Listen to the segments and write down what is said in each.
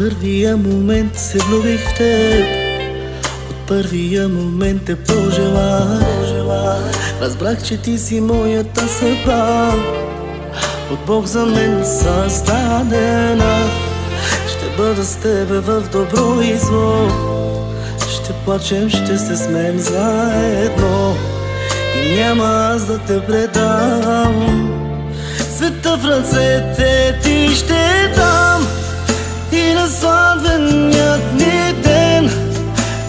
първия момент се влюбих в теб, от първия момент те пожелах. Разбрах, че ти си моята съдба, от Бог за мен създадена. Ще бъда с тебе в добро и зло, ще плачем, ще се смеем заедно и няма аз да те предам. Света в ръцете ти ще дам и на сватбеният ни ден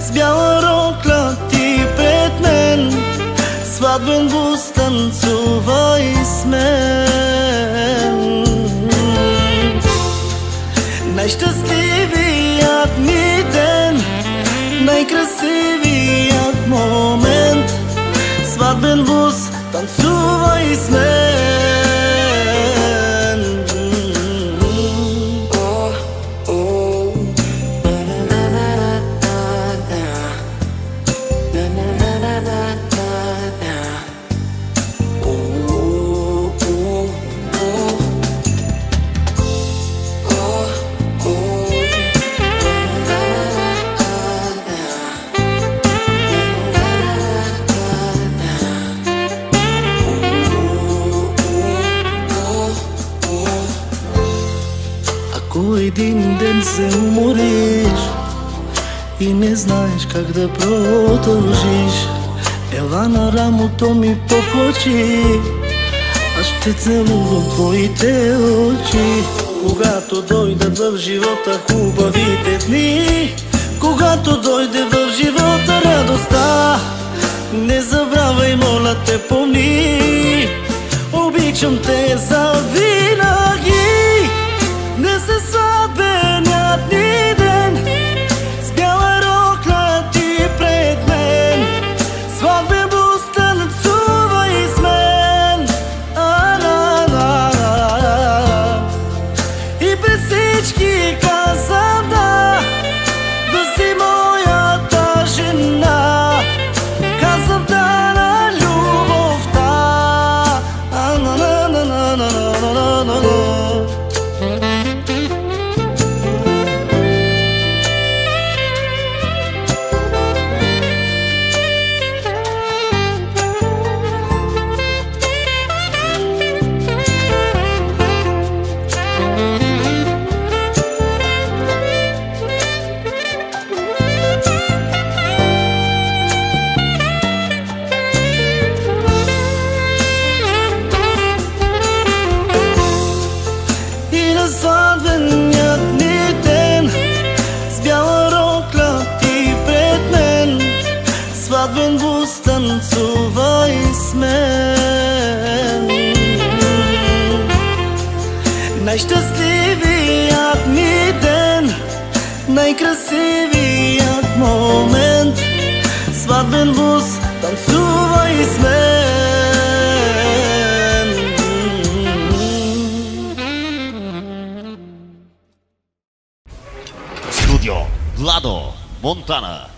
с бяла рокля ти пред мен, сватбен бус танцувай с мен. Най-щастливият ми ден, най-красивият момент, сватбен бус танцувай с мен. Ако един ден се умориш и не знаеш как да продължиш, ела на рамото ми поплачи, аз ще целувам твоите очи. Когато дойдат в живота хубавите дни, когато дойде в живота радостта, не забравяй, моля те, помни, обичам те завинаги. Днес е сватбеният ни ден, с бяла рокля ти пред мен, сватбен бус танцувай с мен. И през всички каза да, да си моята жена. Казвам да на любовта. Сватбеният ни ден, с бяла рокля ти пред мен, сватбен бус танцувай с мен. Най-щастливият ми ден, най-красивият момент, сватбен бус танцувай с мен. Студио Владо Монтана.